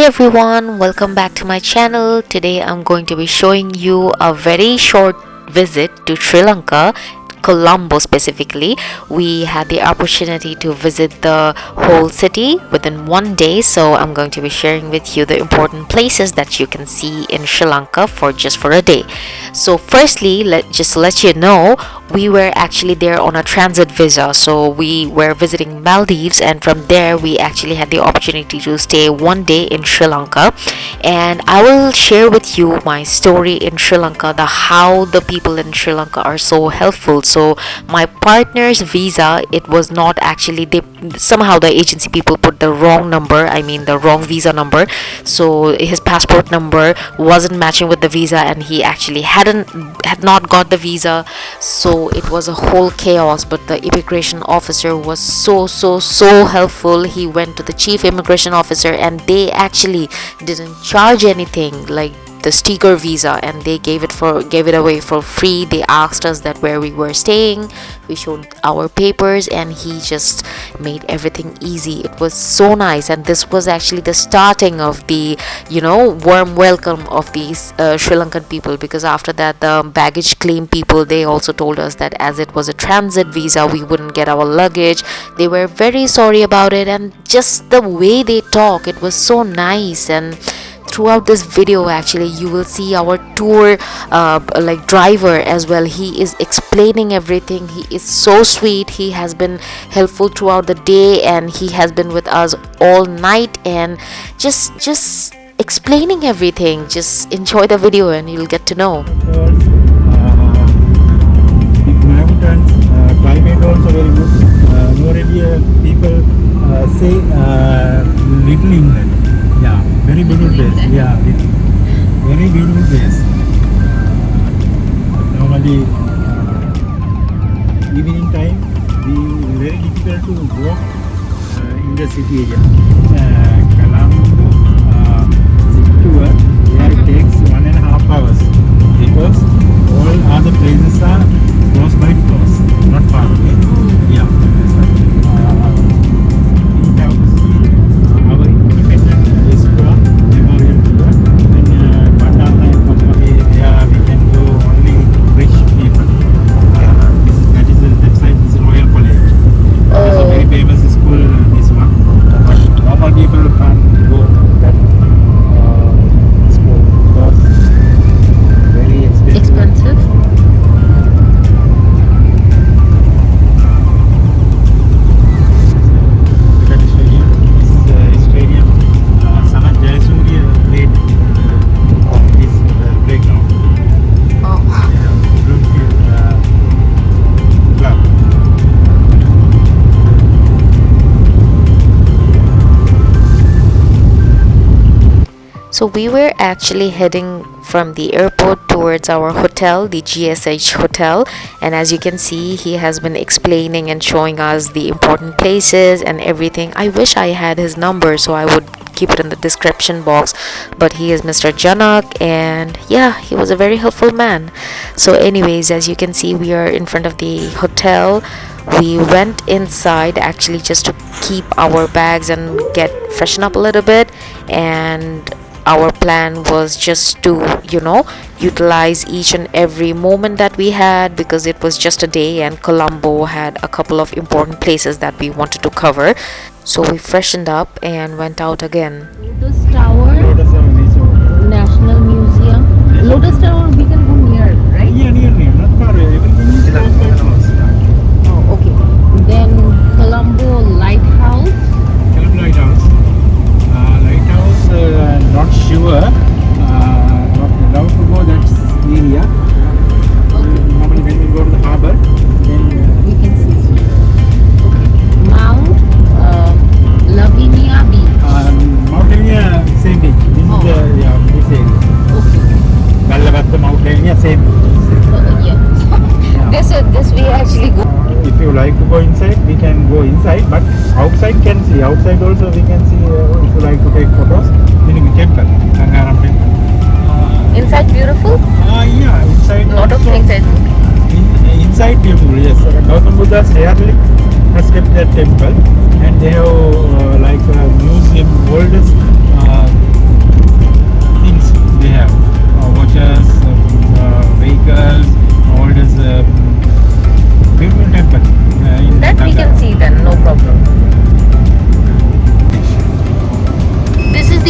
everyone, welcome back to my channel. Today I'm going to be showing you a very short visit to Sri Lanka, Colombo specifically. We had the opportunity to visit the whole city within one day, so I'm going to be sharing with you the important places that you can see in Sri Lanka for a day. So firstly, just let you know, we were actually there on a transit visa, so we were visiting Maldives, and from there we actually had the opportunity to stay one day in Sri Lanka. And I will share with you my story in Sri Lanka, how the people in Sri Lanka are so helpful. So my partner's visa, it was not actually, somehow the agency people put the wrong number, the wrong visa number, so his passport number wasn't matching with the visa, and he actually had not got the visa. So it was a whole chaos, but the immigration officer was so helpful. He went to the chief immigration officer, and they actually didn't charge anything like the sticker visa, and they gave it away for free. They asked us that where we were staying, we showed our papers, and he just made everything easy. It was so nice, and this was actually the starting of the warm welcome of these Sri Lankan people, because after that the baggage claim people, they also told us that as it was a transit visa, we wouldn't get our luggage. They were very sorry about it, and just the way they talk, it was so nice. And throughout this video actually you will see our tour driver as well. He is explaining everything. He is so sweet. He has been helpful throughout the day, and he has been with us all night and just explaining everything. Just enjoy the video and you'll get to know. Mountains, climate also very good. More people say Little England. Yeah, very beautiful place. Yeah, very beautiful place. Normally, evening time, we very difficult to walk in the city area. Colombo city tour, where it takes 1.5 hours, because all other places are close by close, not far away. Yeah, that's right. So we were actually heading from the airport towards our hotel, the GSH hotel, and as you can see, he has been explaining and showing us the important places and everything. I wish I had his number, so I would keep it in the description box, but he is Mr. Janak, and yeah, he was a very helpful man. So anyways, as you can see, we are in front of the hotel. We went inside actually just to keep our bags and get freshen up a little bit, and our plan was just to utilize each and every moment that we had, because it was just a day and Colombo had a couple of important places that we wanted to cover. So we freshened up and went out again. Lotus Tower, National Museum. Lotus Tower we can go near, right? Yeah, near, not far away. Everything is close. Oh, okay. Then Colombo Lighthouse. Colombo Lighthouse. Not sure. Not allowed to go that area. Normally when we go to the harbour, then we can see. Okay. Mount Lavinia Beach. Mount Lavinia, same beach. This is this area. Okay. Gallavatta, Mount Lavinia, same. Yeah. This we actually go. If you like to go inside, we can go inside, but outside can see. Outside also we can see if you like to take photos. Meaning temple, Gangaramaya temple. Inside beautiful? Yeah, inside. Lot of things I think. Inside beautiful, yes. Gautam Buddha's hair lip has kept that temple, and they have like a museum, oldest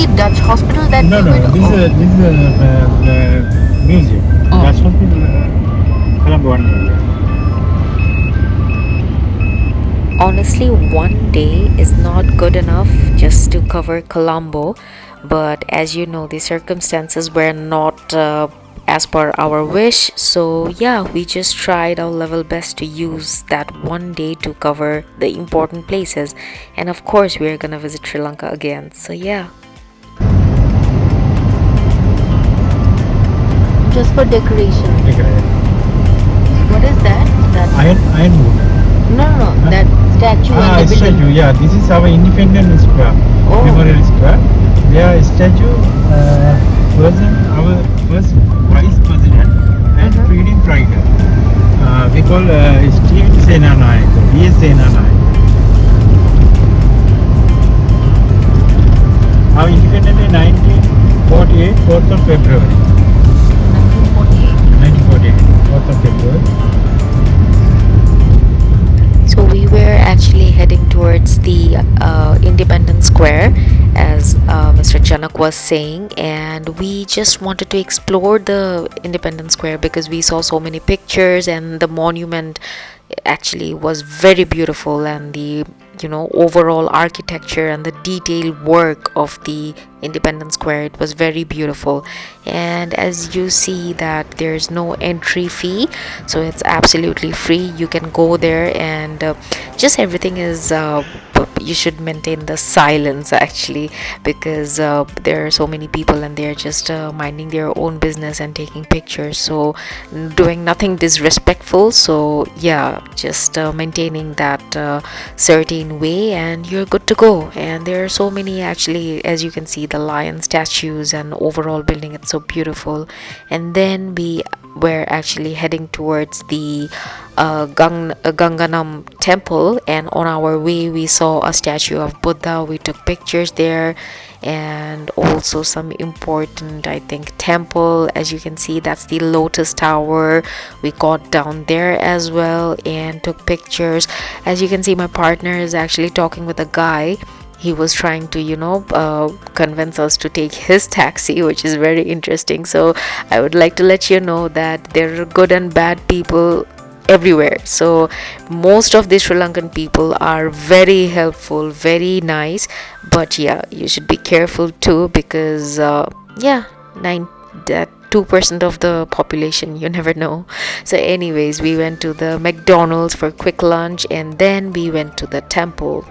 the Dutch hospital that No, we no, went? this is museum. Oh. That's hospital, Colombo one area. Honestly, one day is not good enough just to cover Colombo, but as you know, the circumstances were not as per our wish. So, yeah, we just tried our level best to use that one day to cover the important places. And of course, we are gonna visit Sri Lanka again. So, yeah. Just for decoration. What is that? Iron wood. No, that statue and the Statue. Yeah, this is our Independence Square, Oh. Memorial Square. There is statue, our first vice president and freedom fighter. We call Steve Senanayak, V.S. Senanayak. Our independence in 1948, 4th of February. 1948, 4th of February. So we were actually heading towards the Independence Square, as Mr. Janak was saying, and we just wanted to explore the Independence Square because we saw so many pictures, and the monument actually was very beautiful, and the overall architecture and the detailed work of the Independence Square, it was very beautiful. And as you see that there's no entry fee, so it's absolutely free. You can go there, and just everything is you should maintain the silence actually, because there are so many people and they're just minding their own business and taking pictures, so doing nothing disrespectful. So yeah, just maintaining that certain way and you're good to go. And there are so many actually, as you can see, the lion statues and overall building, it's so beautiful. And then we were actually heading towards the Gangaram temple, and on our way we saw a statue of Buddha. We took pictures there, and also some important, I think, temple. As you can see, that's the Lotus tower. We got down there as well and took pictures. As you can see, my partner is actually talking with a guy. He was trying to convince us to take his taxi, which is very interesting. So I would like to let you know that there are good and bad people everywhere. So most of the Sri Lankan people are very helpful, very nice, but yeah, you should be careful too, because yeah, 2% of the population, you never know. So anyways, we went to the McDonald's for quick lunch, and then we went to the temple.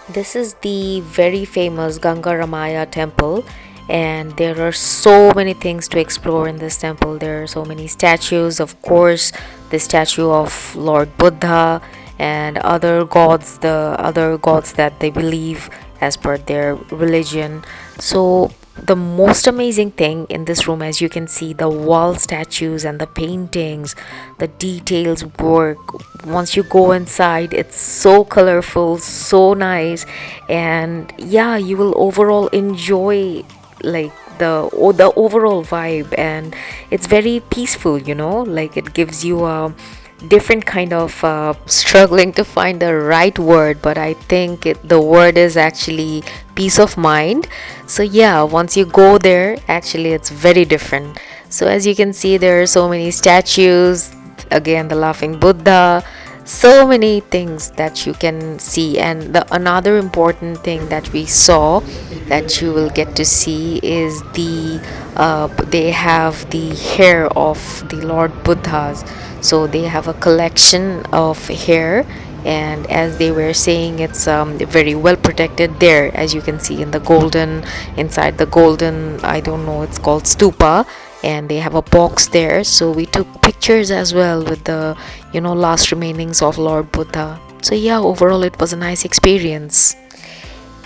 This is the very famous Gangaramaya temple, and there are so many things to explore in this temple. There are so many statues, of course, the statue of Lord Buddha and other gods, the other gods that they believe as per their religion. So the most amazing thing in this room, as you can see, the wall statues and the paintings, the details work. Once you go inside, it's so colorful, so nice, and yeah, you will overall enjoy like the overall vibe, and it's very peaceful, like it gives you a different kind of struggling to find the right word, but I think the word is actually peace of mind. So yeah, once you go there, actually it's very different. So as you can see, there are so many statues, again the laughing Buddha, so many things that you can see. And the another important thing that we saw that you will get to see is they have the hair of the Lord Buddhas. So they have a collection of hair, and as they were saying, it's very well protected there, as you can see in the golden, inside the golden, I don't know, it's called stupa, and they have a box there. So we took pictures as well with the last remainings of Lord Buddha. So yeah, overall it was a nice experience.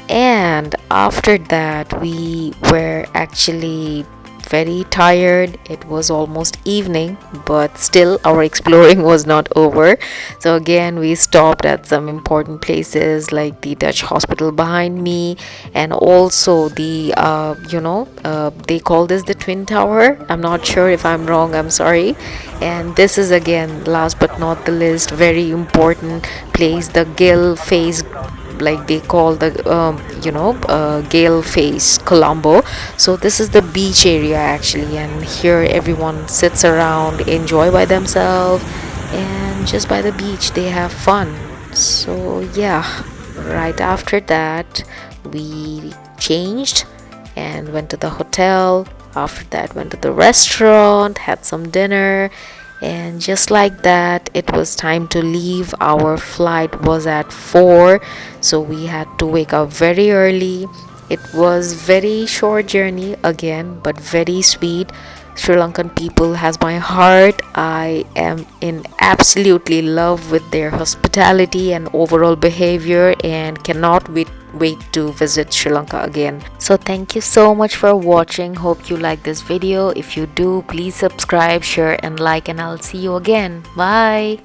And after that, we were actually very tired. It was almost evening, but still our exploring was not over. So again, we stopped at some important places like the Dutch hospital behind me, and also the they call this the Twin Tower. I'm not sure if I'm wrong, I'm sorry. And this is again, last but not the least, very important place, the Gill Face like they call the gale face Colombo. So this is the beach area actually, and here everyone sits around, enjoy by themselves, and just by the beach they have fun. So yeah, right after that we changed and went to the hotel. After that went to the restaurant, had some dinner, and just like that it was time to leave. Our flight was at 4, so we had to wake up very early. It was very short journey again, but very sweet. Sri Lankan people has my heart. I am in absolutely love with their hospitality and overall behavior, and cannot wait to visit Sri Lanka again. So thank you so much for watching. Hope you like this video. If you do, please subscribe, share and like, and I'll see you again. Bye.